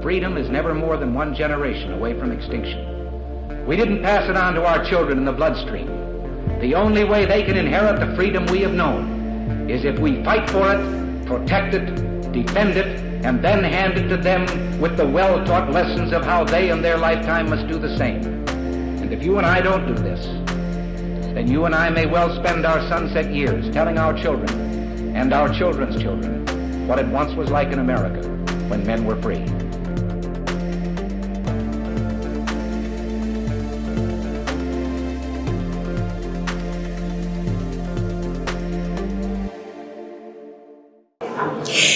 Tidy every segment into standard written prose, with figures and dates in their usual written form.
freedom is never more than one generation away from extinction. We didn't pass it on to our children in the bloodstream. The only way they can inherit the freedom we have known is if we fight for it, protect it, defend it, and then hand it to them with the well-taught lessons of how they in their lifetime must do the same. And if you and I don't do this, then you and I may well spend our sunset years telling our children and our children's children what it once was like in America when men were free.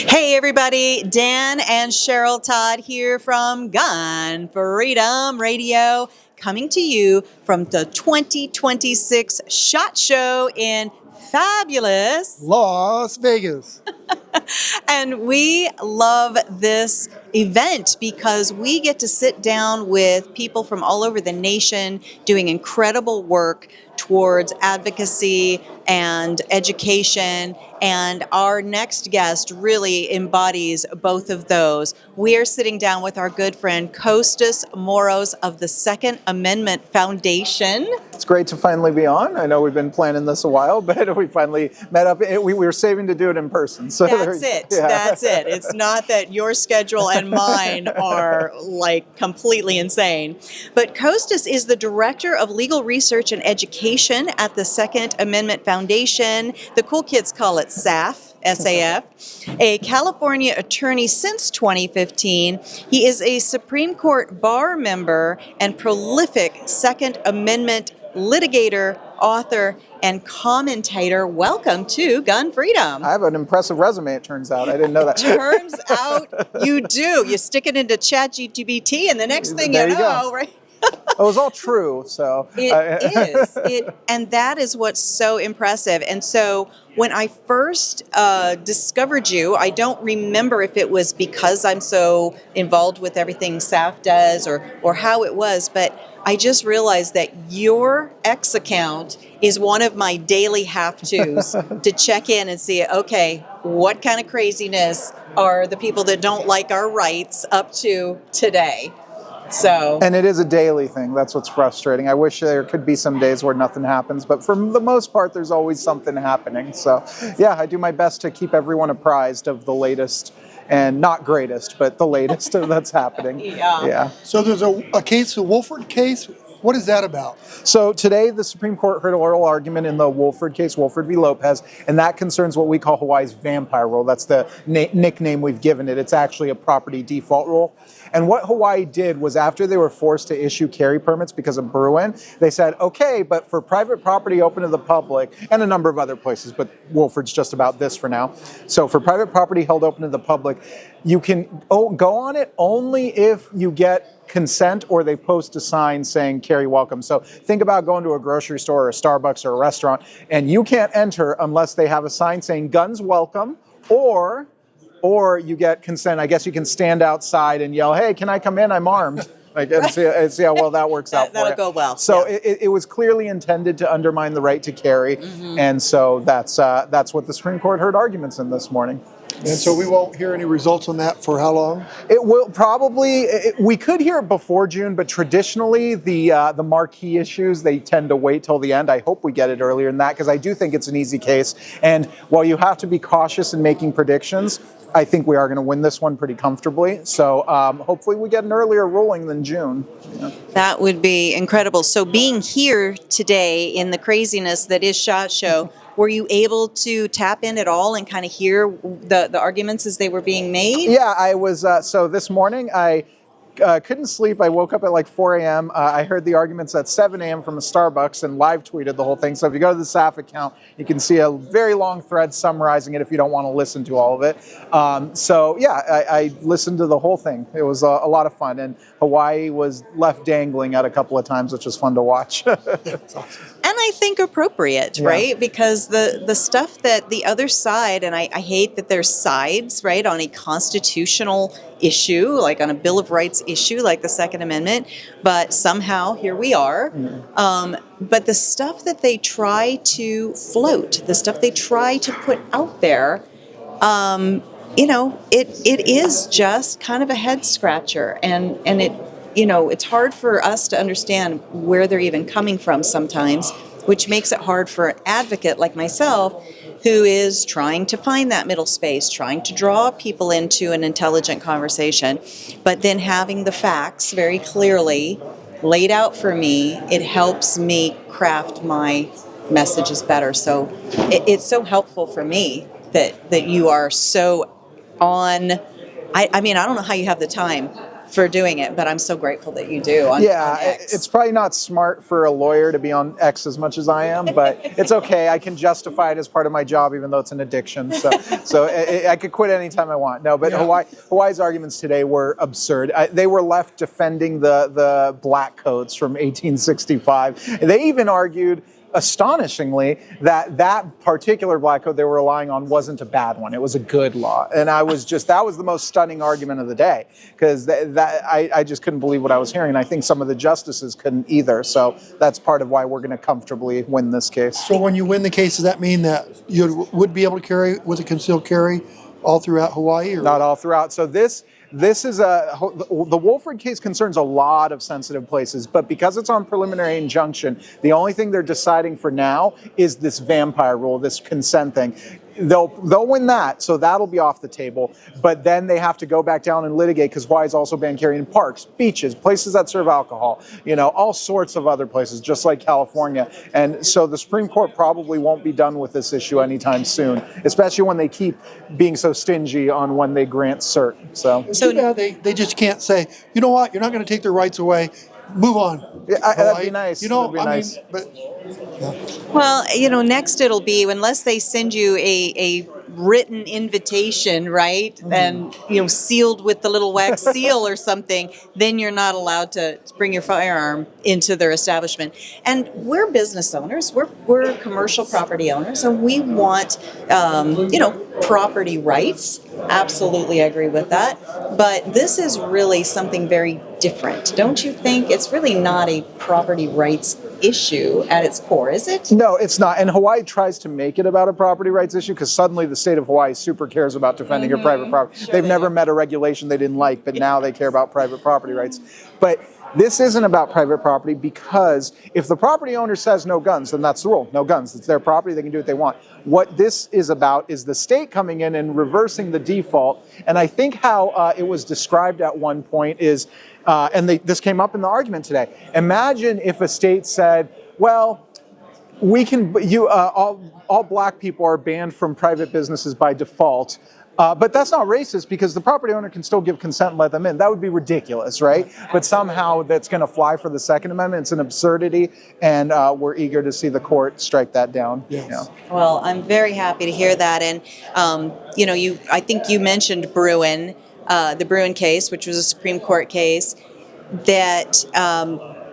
Hey everybody, Dan and Cheryl Todd here from Gun Freedom Radio, coming to you from the 2026 SHOT Show in fabulous Las Vegas. And we love this event because we get to sit down with people from all over the nation doing incredible work towards advocacy and education. And our next guest really embodies both of those. We are sitting down with our good friend Kostas Moros of the Second Amendment Foundation. It's great to finally be on. I know we've been planning this a while, but we finally met up. We were saving to do it in person. So that's it. Yeah. That's it. It's not that your schedule and mine are like completely insane. But Kostas is the Director of Legal Research and Education at the Second Amendment Foundation. The cool kids call it SAF. A California attorney since 2015. He is a Supreme Court bar member and prolific Second Amendment litigator, author, and commentator. Welcome to Gun Freedom. I have an impressive resume, it turns out. I didn't know that. Turns out you do. You stick it into ChatGPT, and the next thing you know, right? It was all true, so. It is. And that is what's so impressive. And so when I first discovered you, I don't remember if it was because I'm so involved with everything SAF does or how it was, but I just realized that your X account is one of my daily have-tos to check in and see, okay, what kind of craziness are the people that don't like our rights up to today? So. And it is a daily thing. That's what's frustrating. I wish there could be some days where nothing happens, but for the most part, there's always something happening. So, yeah, I do my best to keep everyone apprised of the latest, and not greatest, but the latest that's happening. Yeah. So there's a case, the Wolford case. What is that about? So today, the Supreme Court heard an oral argument in the Wolford case, Wolford v. Lopez, and that concerns what we call Hawaii's vampire rule. That's the nickname we've given it. It's actually a property default rule. And what Hawaii did was after they were forced to issue carry permits because of Bruin, they said, okay, but for private property open to the public, and a number of other places, but Wolford's just about this for now. So for private property held open to the public, you can go on it only if you get consent or they post a sign saying carry welcome. So think about going to a grocery store or a Starbucks or a restaurant, and you can't enter unless they have a sign saying guns welcome, or you get consent. I guess you can stand outside and yell, hey, can I come in? I'm armed. And see how well that works out for you. That'll go well. So yeah. It was clearly intended to undermine the right to carry, and so that's what the Supreme Court heard arguments in this morning. And so we won't hear any results on that for how long? It will probably, we could hear it before June, but traditionally the marquee issues, they tend to wait till the end. I hope we get it earlier than that because I do think it's an easy case. And while you have to be cautious in making predictions, I think we are going to win this one pretty comfortably. So hopefully we get an earlier ruling than June. Yeah. That would be incredible. So being here today in the craziness that is SHOT Show, were you able to tap in at all and kind of hear the arguments as they were being made? Yeah, I was. So this morning I couldn't sleep. I woke up at like 4 a.m. I heard the arguments at 7 a.m. from a Starbucks and live tweeted the whole thing. So if you go to the SAF account, you can see a very long thread summarizing it if you don't want to listen to all of it. So yeah, I listened to the whole thing. It was a lot of fun. And Hawaii was left dangling at a couple of times, which was fun to watch. And I think appropriate, right? Because the stuff that the other side, and I hate that there's sides, right, on a constitutional issue, like on a Bill of Rights issue, like the Second Amendment, but somehow here we are. But the stuff that they try to float, the stuff they try to put out there, it is just kind of a head scratcher, and it, it's hard for us to understand where they're even coming from sometimes, which makes it hard for an advocate like myself who is trying to find that middle space, trying to draw people into an intelligent conversation, but then having the facts very clearly laid out for me, it helps me craft my messages better. So it's so helpful for me that you are so on. I mean, I don't know how you have the time for doing it, but I'm so grateful that you do on X. It's probably not smart for a lawyer to be on X as much as I am, but it's okay. I can justify it as part of my job, even though it's an addiction. So I could quit anytime I want. No, but Hawaii's arguments today were absurd. They were left defending the black codes from 1865. They even argued, astonishingly, that particular black code they were relying on wasn't a bad one. It was a good law. And that was the most stunning argument of the day, because I just couldn't believe what I was hearing. And I think some of the justices couldn't either. So that's part of why we're going to comfortably win this case. So when you win the case, does that mean that you would be able to carry with a concealed carry all throughout Hawaii? Or? Not all throughout. So this is the Wolford case concerns a lot of sensitive places, but because it's on preliminary injunction, the only thing they're deciding for now is this vampire rule, this consent thing. They'll win that, so that'll be off the table. But then they have to go back down and litigate, because Hawaii's also banned carrying in parks, beaches, places that serve alcohol, all sorts of other places, just like California. And so the Supreme Court probably won't be done with this issue anytime soon, especially when they keep being so stingy on when they grant cert. So they just can't say, you know what, you're not going to take their rights away. Move on. Yeah, that'd be nice. Nice. Well, next it'll be, unless they send you a written invitation, right? And, sealed with the little wax seal or something, then you're not allowed to bring your firearm into their establishment. And we're business owners, we're commercial property owners, and we want, property rights. Absolutely agree with that. But this is really something very different. Don't you think? It's really not a property rights issue at its core, is it? No, it's not. And Hawaii tries to make it about a property rights issue, because suddenly the state of Hawaii super cares about defending your private property. Sure They've never met a regulation they didn't like, but now they care about private property rights. But this isn't about private property, because if the property owner says no guns, then that's the rule. No guns. It's their property. They can do what they want. What this is about is the state coming in and reversing the default. And I think how it was described at one point is, this came up in the argument today. Imagine if a state said, well, we can, all black people are banned from private businesses by default. But that's not racist, because the property owner can still give consent and let them in. That would be ridiculous, right? But somehow that's going to fly for the Second Amendment. It's an absurdity, and we're eager to see the court strike that down. Yes. Well, I'm very happy to hear that. And, I think you mentioned Bruin, the Bruin case, which was a Supreme Court case, that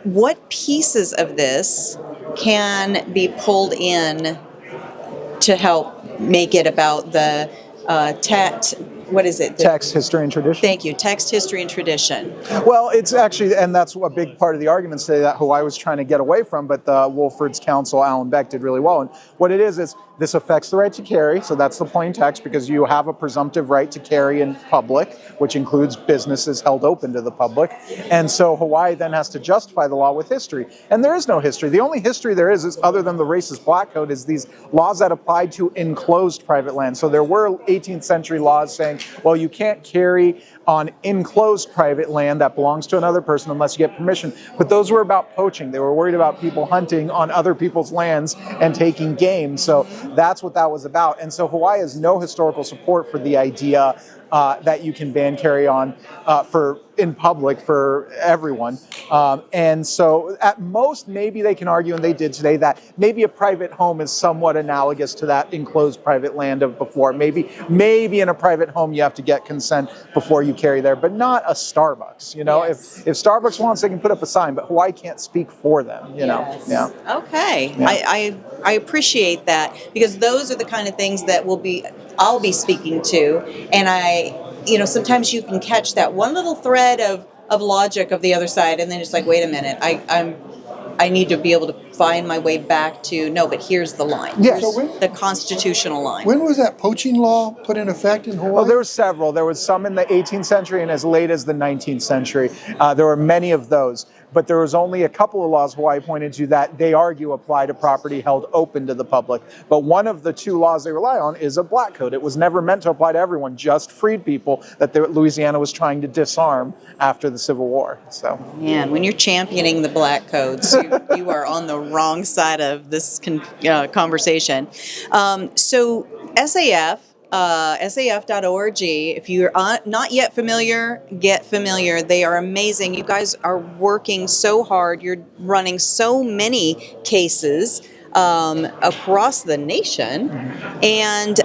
what pieces of this can be pulled in to help make it about the what is it? Text, history, and tradition. Thank you. Text, history, and tradition. Well, it's actually, and that's a big part of the argument today that Hawaii was trying to get away from, but the Wolford's counsel, Alan Beck, did really well. And what it is this affects the right to carry, so that's the plain text, because you have a presumptive right to carry in public, which includes businesses held open to the public. And so Hawaii then has to justify the law with history. And there is no history. The only history there is other than the racist black code, is these laws that applied to enclosed private land. So there were 18th century laws saying, well, you can't carry on enclosed private land that belongs to another person unless you get permission. But those were about poaching. They were worried about people hunting on other people's lands and taking game. So that's what that was about. And so Hawaii has no historical support for the idea that you can ban carry on in public for everyone. And so at most, maybe they can argue, and they did today, that maybe a private home is somewhat analogous to that enclosed private land of before. Maybe in a private home you have to get consent before you carry there, but not a Starbucks. Yes. If Starbucks wants, they can put up a sign, but Hawaii can't speak for them. Yes. Yeah. Okay. Yeah. I appreciate that, because those are the kind of things that I'll be speaking to, and sometimes you can catch that one little thread of logic of the other side, and then it's like, wait a minute, I I need to be able to find my way back to, no, but here's the line. Yes. Here's So when- the constitutional line. When was that poaching law put in effect in Hawaii? Well, there were several. There was some in the 18th century and as late as the 19th century. There were many of those. But there was only a couple of laws Hawaii pointed to that they argue apply to property held open to the public. But one of the two laws they rely on is a black code. It was never meant to apply to everyone, just freed people that Louisiana was trying to disarm after the Civil War. So, Man, when you're championing the black codes, you are on the wrong side of this conversation. So SAF, saf.org, if you're not yet familiar, get familiar. They are amazing. You guys are working so hard. You're running so many cases across the nation. And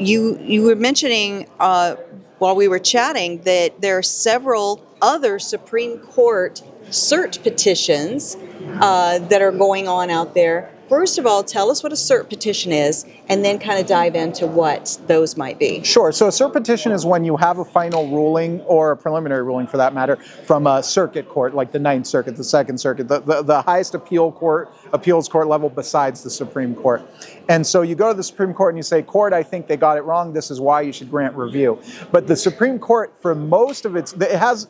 you were mentioning while we were chatting that there are several other Supreme Court cert petitions that are going on out there. First of all, tell us what a cert petition is, and then kind of dive into what those might be. Sure. So a cert petition is when you have a final ruling, or a preliminary ruling for that matter, from a circuit court, like the Ninth Circuit, the Second Circuit, the highest appeals court level besides the Supreme Court. And so you go to the Supreme Court and you say, Court, I think they got it wrong. This is why you should grant review. But the Supreme Court, for most of it has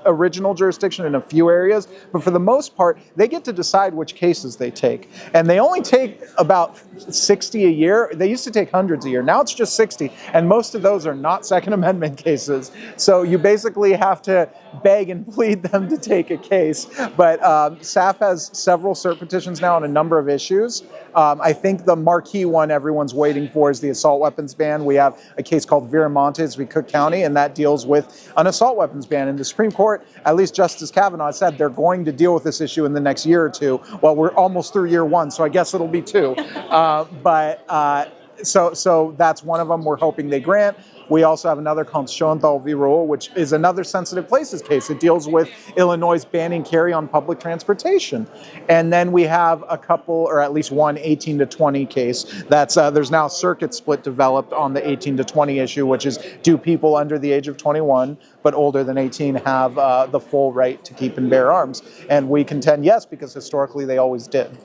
original jurisdiction in a few areas, but for the most part, they get to decide which cases they take. And they only take about 60 a year. They used to take hundreds a year. Now it's just 60. And most of those are not Second Amendment cases. So you basically have to beg and plead them to take a case. But SAF has several cert petitions now on a number of issues. I think the marquee one everyone's waiting for is the assault weapons ban. We have a case called Viramontes v. Cook County, and that deals with an assault weapons ban. And the Supreme Court, at least Justice Kavanaugh said, they're going to deal with this issue in the next year or two. Well, we're almost through year one, so I guess it'll be two. So that's one of them we're hoping they grant. We also have another called Schoenthal v. Rule, which is another sensitive places case. It deals with Illinois' banning carry on public transportation. And then we have a couple, or at least one 18 to 20 case. That's there's now a circuit split developed on the 18 to 20 issue, which is, do people under the age of 21 but older than 18 have the full right to keep and bear arms? And we contend yes, because historically they always did.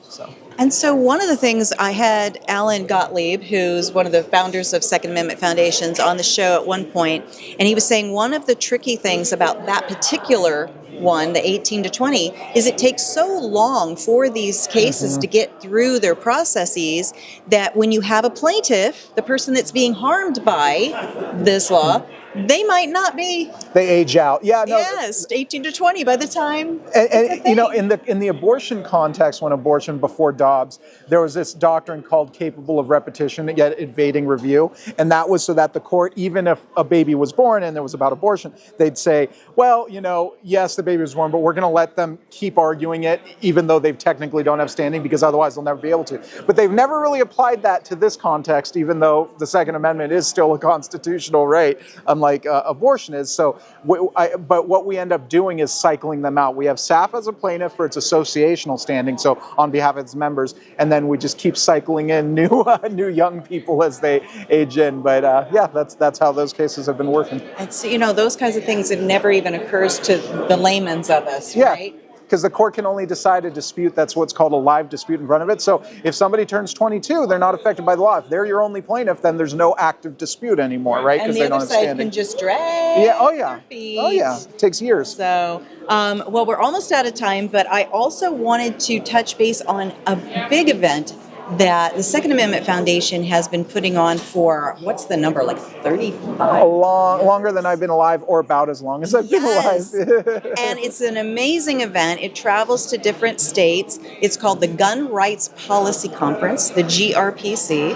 And so one of the things, I had Alan Gottlieb, who's one of the founders of Second Amendment Foundations, on the show at one point, and he was saying one of the tricky things about that particular one, the 18 to 20, is it takes so long for these cases to get through their processes that when you have a plaintiff, the person that's being harmed by this law, they might not be. They age out. Yeah. No. Yes, 18 to 20 by the time. And you know, in the abortion context, when abortion before Dobbs, there was this doctrine called capable of repetition, yet evading review, and that was so that the court, even if a baby was born and there was about abortion, they'd say, well, you know, yes, the baby was born, but we're going to let them keep arguing it, even though they technically don't have standing, because otherwise they'll never be able to. But they've never really applied that to this context, even though the Second Amendment is still a constitutional right, unlike abortion is. So, but what we end up doing is cycling them out. We have SAF as a plaintiff for its associational standing, so on behalf of its members, and then we just keep cycling in new young people as they age in. But yeah, that's how those cases have been working. It's, you know, those kinds of things, it never even occurs to the layman's of us, right? Because the court can only decide a dispute. That's what's called a live dispute in front of it. So if somebody turns 22, they're not affected by the law. If they're your only plaintiff, then there's no active dispute anymore, right? And Because the they don't other have side standing. can just drag their feet. Oh yeah, it takes years. So, well, we're almost out of time, but I also wanted to touch base on a big event that the Second Amendment Foundation has been putting on for, what's the number, like 35? Longer than I've been alive, or about as long as I've been alive. And it's an amazing event. It travels to different states. It's called the Gun Rights Policy Conference, the GRPC.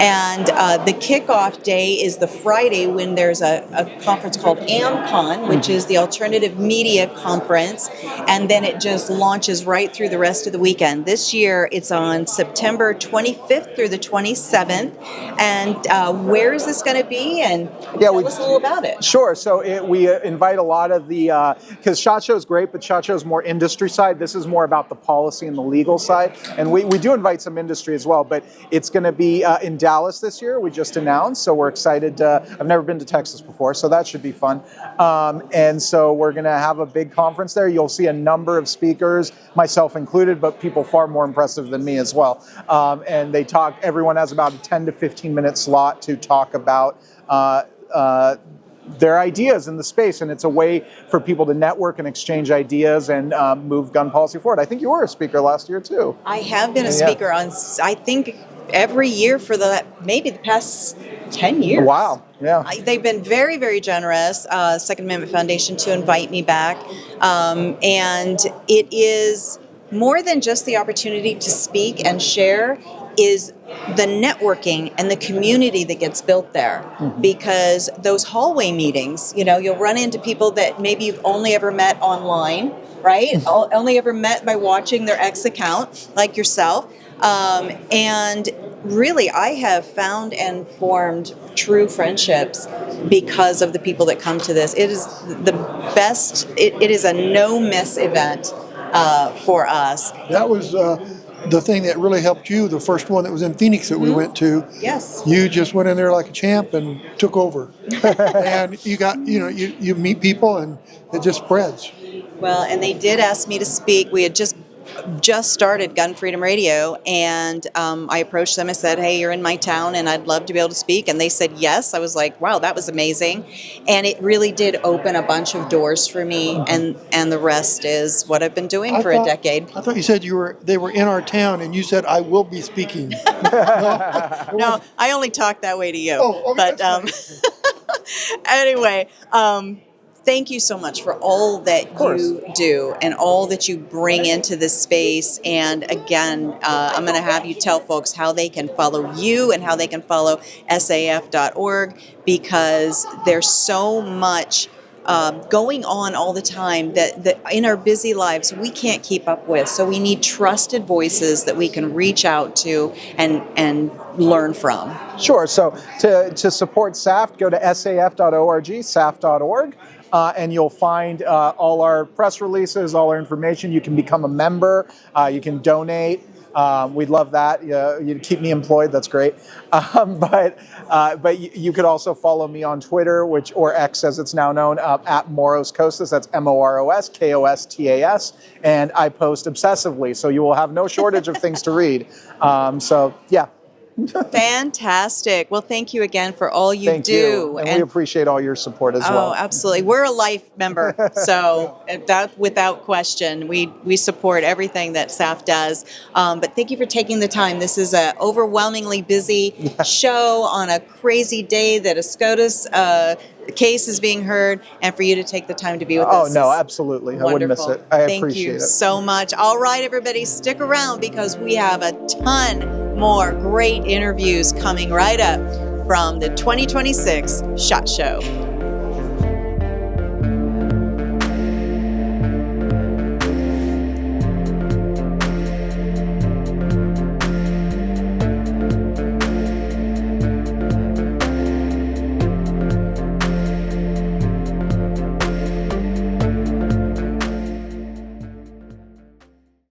And the kickoff day is the Friday when there's a conference called AmCon, which is the Alternative Media Conference. And then it just launches right through the rest of the weekend. This year, it's on September October 25th through the 27th. And where is this going to be? And tell us a little about it. Sure. So we invite a lot of the, because SHOT Show is great, but SHOT Show is more industry side. This is more about the policy and the legal side. And we do invite some industry as well, but it's going to be in Dallas this year. We just announced, so we're excited. I've never been to Texas before, so that should be fun. And so we're going to have a big conference there. You'll see a number of speakers, myself included, but people far more impressive than me as well. And they talk, everyone has about a 10 to 15 minute slot to talk about their ideas in the space, and it's a way for people to network and exchange ideas and move gun policy forward. I think you were a speaker last year too. I have been a speaker on, I think, every year for maybe the past 10 years. Wow. Yeah. They've been very, very generous, Second Amendment Foundation, to invite me back. And it is more than just the opportunity to speak and share, is the networking and the community that gets built there. Mm-hmm. Because those hallway meetings, you'll run into people that maybe you've only ever met online, right? Only ever met by watching their X account, like yourself. And really, I have found and formed true friendships because of the people that come to this. It is the best, it is a no-miss event for us. That was the thing that really helped you, the first one that was in Phoenix that we went to. Yes. You just went in there like a champ and took over. And you got, you meet people and it just spreads. Well, and they did ask me to speak. We had just started Gun Freedom Radio, and I approached them and said, hey, you're in my town and I'd love to be able to speak. And they said yes. I was like, wow, that was amazing. And it really did open a bunch of doors for me, and the rest is what I've been doing for a decade. I thought you said they were in our town and you said, I will be speaking. No, I only talk that way to you. Oh, okay, but anyway, thank you so much for all that you do and all that you bring into this space. And again, I'm going to have you tell folks how they can follow you and how they can follow SAF.org, because there's so much going on all the time that in our busy lives we can't keep up with. So we need trusted voices that we can reach out to and learn from. Sure. So to support SAF, go to saf.org, saf.org. And you'll find all our press releases, all our information. You can become a member. You can donate. We'd love that. You keep me employed. That's great. But you could also follow me on Twitter, or X as it's now known, at Moros Kostas. That's Moros Kostas. And I post obsessively, so you will have no shortage of things to read. So yeah. Fantastic. Well, thank you again for all you Thank do. You. And we appreciate all your support as well. Oh, absolutely. We're a life member, so that without question, we support everything that SAF does. But thank you for taking the time. This is an overwhelmingly busy show on a crazy day that a SCOTUS case is being heard, and for you to take the time to be with us. Oh, no, absolutely. I wouldn't miss it. I appreciate it. Thank you so much. All right, everybody, stick around because we have a ton more great interviews coming right up from the 2026 SHOT Show.